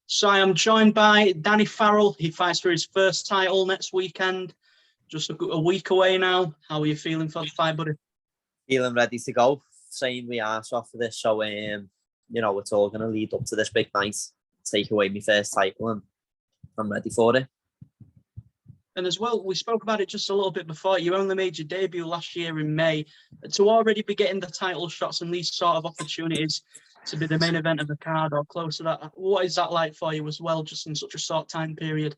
So I am joined by Danny Farrell. He fights for his first title next weekend, just a week away now. How are you feeling for the fight, buddy? Feeling ready to go. Saying we are off for this, so it's all going to lead up to this big night. Take away my first title, and I'm ready for it. And as well, we spoke about it just a little bit before. You only made your debut last year in May. To already be getting the title shots and these sort of opportunities to be the main event of the card or close to that, what is that like for you as well, just in such a short time period?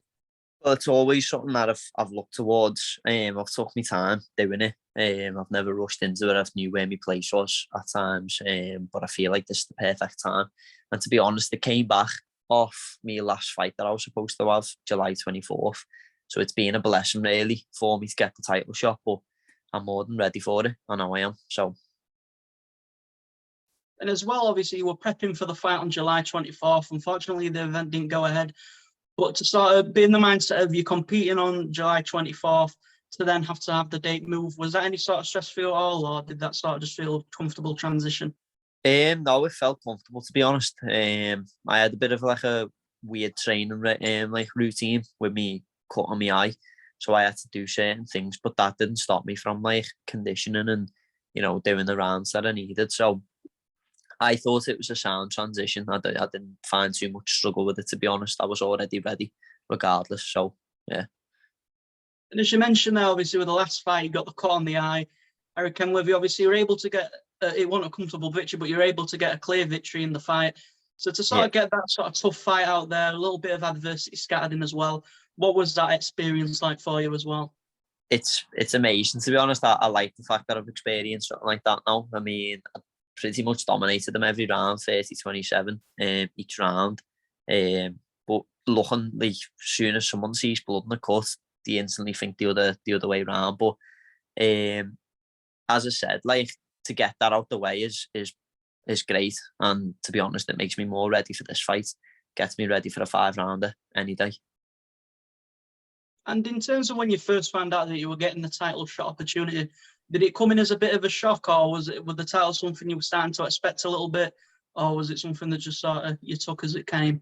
Well, it's always something that I've looked towards. I've took my time doing it. I've never rushed into it. I knew where my place was at times, but I feel like this is the perfect time. And to be honest, it came back off my last fight that I was supposed to have, July 24th. So it's been a blessing, really, for me to get the title shot, but I'm more than ready for it. I know I am. So. And as well, obviously, you were prepping for the fight on July 24th. Unfortunately, the event didn't go ahead. But to sort of be in the mindset of you competing on July 24th to then have to have the date move, was that any sort of stress for you at all, or did that sort of just feel a comfortable transition? No, it felt comfortable, to be honest. I had a bit of like a weird training routine with me cut on my eye, so I had to do certain things, but that didn't stop me from like conditioning and doing the rounds that I needed. So I thought it was a sound transition. I didn't find too much struggle with it, to be honest. I was already ready regardless. So yeah. And as you mentioned there, obviously with the last fight, you got the cut on the eye. Eric Kenworthy, obviously you're able to get it wasn't a comfortable victory, but you're able to get a clear victory in the fight. So to sort of get that sort of tough fight out there, a little bit of adversity scattered in as well. What was that experience like for you as well? It's amazing, to be honest. I like the fact that I've experienced something like that now. I mean, I pretty much dominated them every round, 30-27 each round. But looking like, as soon as someone sees blood in the cut, they instantly think the other way around. But as I said, like, to get that out the way is great. And to be honest, it makes me more ready for this fight. Gets me ready for a 5-rounder any day. And in terms of when you first found out that you were getting the title shot opportunity, did it come in as a bit of a shock, or was the title something you were starting to expect a little bit, or was it something that just sort of you took as it came?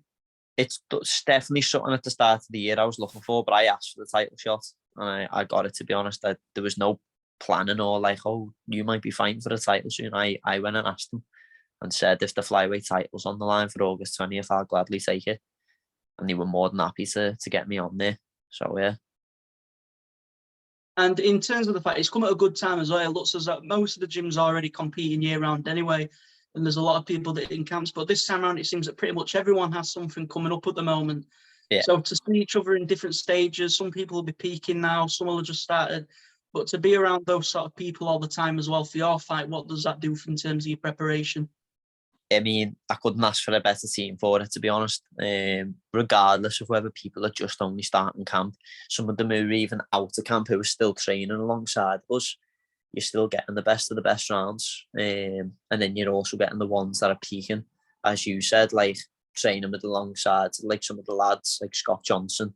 It's definitely something at the start of the year I was looking for, but I asked for the title shot and I got it, to be honest. There was no planning or like, oh, you might be fighting for the title soon. I went and asked them and said, if the flyweight title's on the line for August 20th, I'll gladly take it. And they were more than happy to get me on there. So, yeah. And in terms of the fight, it's come at a good time as well. It looks as though most of the gyms are already competing year-round anyway, and there's a lot of people that are in camps. But this time around, it seems that pretty much everyone has something coming up at the moment. Yeah. So to see each other in different stages, some people will be peaking now, some will have just started. But to be around those sort of people all the time as well for your fight, what does that do in terms of your preparation? I mean, I couldn't ask for a better team for it, to be honest. Regardless of whether people are just only starting camp, some of them who are even out of camp who are still training alongside us, you're still getting the best of the best rounds. And then you're also getting the ones that are peaking, as you said, like training with alongside, like some of the lads, like Scott Johnson.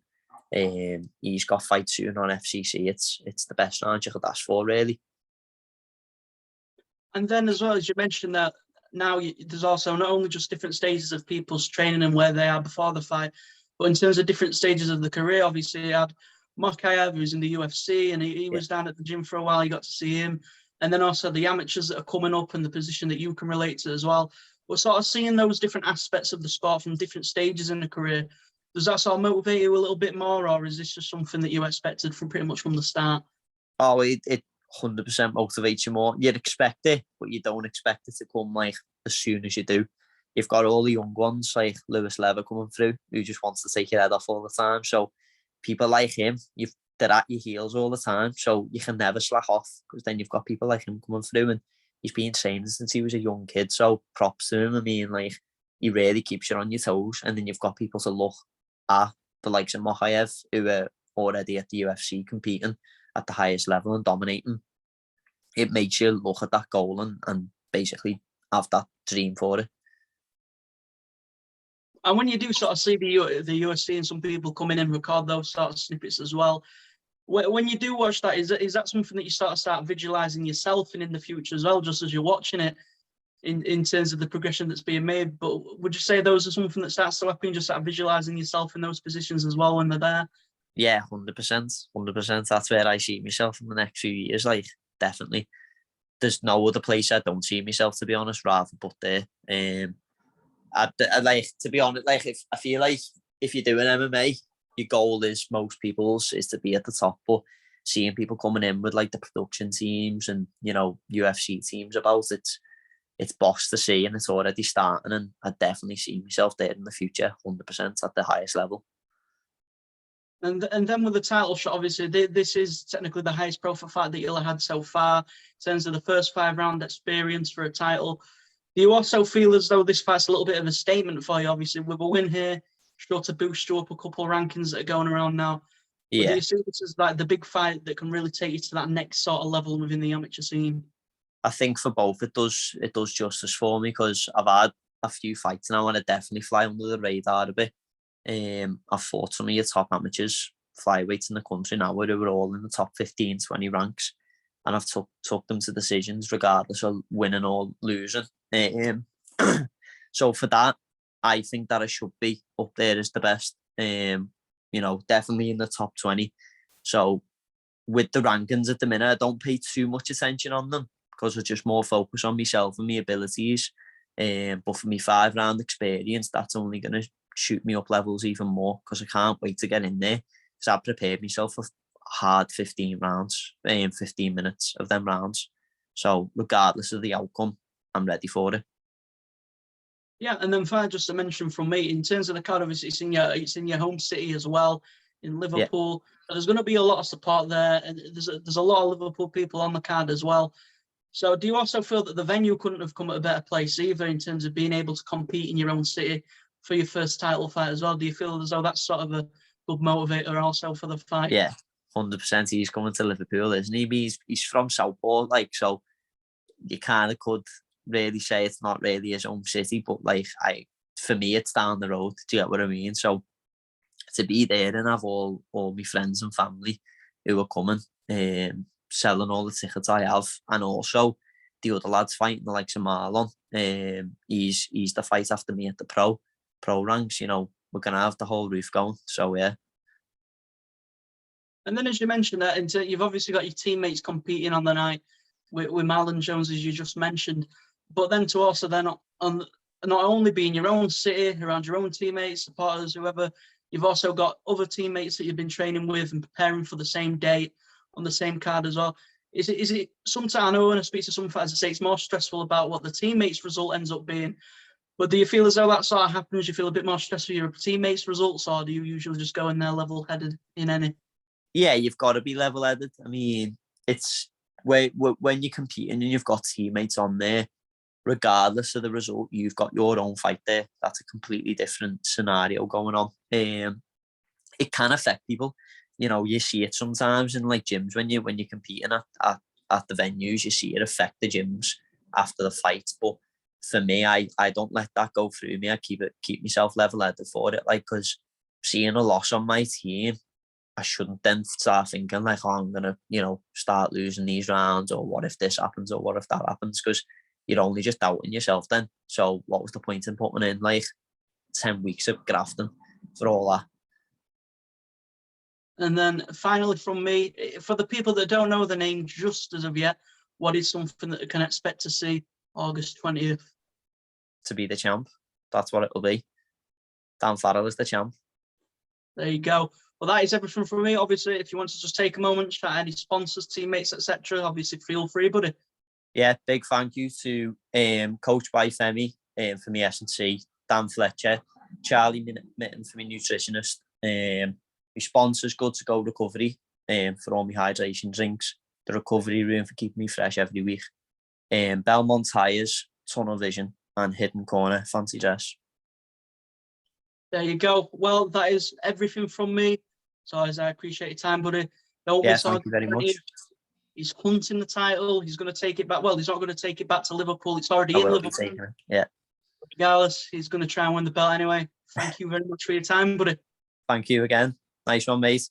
He's got fights soon on FCC. It's the best round you could ask for, really. And then as well, as you mentioned that, now there's also not only just different stages of people's training and where they are before the fight, but in terms of different stages of the career. Obviously, you had Mokaev, who's in the UFC, and he was down at the gym for a while. You got to see him. And then also the amateurs that are coming up and the position that you can relate to as well. We're sort of seeing those different aspects of the sport from different stages in the career. Does that sort of motivate you a little bit more, or is this just something that you expected from pretty much from the start? Oh, it 100% motivates you more. You'd expect it, but you don't expect it to come like as soon as you do. You've got all the young ones like Lewis Lever coming through, who just wants to take your head off all the time. So people like him, they're at your heels all the time. So you can never slack off, because then you've got people like him coming through, and he's been training since he was a young kid. So props to him. I mean, like, he really keeps you on your toes. And then you've got people to look at, the likes of Mokaev, who are already at the UFC competing at the highest level and dominating. It makes you look at that goal and basically have that dream for it. And when you do sort of see the UFC and some people come in and record those sort of snippets as well, when you do watch that, is that something that you start visualizing yourself in the future as well, just as you're watching it? in terms of the progression that's being made. But would you say those are something that starts to happen, just start visualizing yourself in those positions as well when they're there? Yeah, 100%. That's where I see myself in the next few years. Like, definitely. There's no other place I don't see myself, to be honest, rather but there. I like, to be honest, like, if I feel like if you're doing MMA, your goal is, most people's, is to be at the top. But seeing people coming in with like the production teams and, you know, UFC teams about it's boss to see, and it's already starting. And I definitely see myself there in the future, 100% at the highest level. And then with the title shot, obviously, this is technically the highest profile fight that you'll have had so far in terms of the first 5-round experience for a title. Do you also feel as though this fight's a little bit of a statement for you? Obviously, with a win here, sure to boost you up a couple of rankings that are going around now. Yeah. But do you see this as like the big fight that can really take you to that next sort of level within the amateur scene? I think for both, it does justice for me, because I've had a few fights now and I definitely fly under the radar a bit. I've fought some of your top amateurs, flyweights in the country now, where they were all in the top 15, 20 ranks, and I've took them to decisions regardless of winning or losing. So for that, I think that I should be up there as the best. You know, definitely in the top 20. So with the rankings at the minute, I don't pay too much attention on them, because I just more focus on myself and my abilities. But for me 5-round experience, that's only going to shoot me up levels even more, because I can't wait to get in there, because I've prepared myself for hard 15 rounds, 15 minutes of them rounds. So regardless of the outcome, I'm ready for it. Yeah, and then finally, just to mention from me, in terms of the card, obviously it's in your home city as well, in Liverpool. Yeah. So there's going to be a lot of support there, and there's a lot of Liverpool people on the card as well. So do you also feel that the venue couldn't have come at a better place either, in terms of being able to compete in your own city for your first title fight as well? Do you feel as though that's sort of a good motivator also for the fight? Yeah, 100%. He's coming to Liverpool, isn't he? He's from Southport, like, so you kind of could really say it's not really his own city, but like, for me, it's down the road. Do you get what I mean? So to be there and have all my friends and family who are coming, selling all the tickets I have, and also the other lads fighting, the likes of Marlon. He's the fight after me at the pro ranks. You know, we're gonna have the whole roof going. So yeah. And then, as you mentioned that, you've obviously got your teammates competing on the night with Marlon Jones, as you just mentioned. But then to also then not only be in your own city, around your own teammates, supporters, whoever, you've also got other teammates that you've been training with and preparing for the same date on the same card as well. Is it sometimes, I know when I speak to some fighters, I say it's more stressful about what the teammates' result ends up being. But do you feel as though that sort of happens? You feel a bit more stressed for your teammates' results, or do you usually just go in there level-headed in any? Yeah, you've got to be level-headed. I mean, it's when you're competing and you've got teammates on there, regardless of the result, you've got your own fight there. That's a completely different scenario going on. It can affect people. You know, you see it sometimes in like gyms when you're competing at the venues. You see it affect the gyms after the fight. But for me, I don't let that go through me. I keep myself level-headed for it. Like, because seeing a loss on my team, I shouldn't then start thinking like, oh, I'm gonna, start losing these rounds, or what if this happens, or what if that happens? Because you're only just doubting yourself then. So what was the point in putting in like 10 weeks of grafting for all that? And then finally from me, for the people that don't know the name just as of yet, what is something that they can expect to see August 20th? To be the champ. That's what it'll be. Dan Farrell is the champ. There you go. Well, that is everything from me. Obviously, if you want to just take a moment, shout any sponsors, teammates, etc., obviously feel free, buddy. Yeah, big thank you to Coach by Femi for me S&C, Dan Fletcher, Charlie Mitten for me nutritionist, my sponsors, Good to Go Recovery for all my hydration drinks, the recovery room for keeping me fresh every week, Belmont Tires, Tunnel Vision, and Hidden Corner Fancy Dress. There you go. Well, that is everything from me. So as I appreciate your time, buddy. Thank you very much. He's hunting the title. He's going to take it back. Well, he's not going to take it back to Liverpool. It's already in Liverpool. Yeah. Regardless, he's going to try and win the belt anyway. Thank you very much for your time, buddy. Thank you again. Nice one, mate.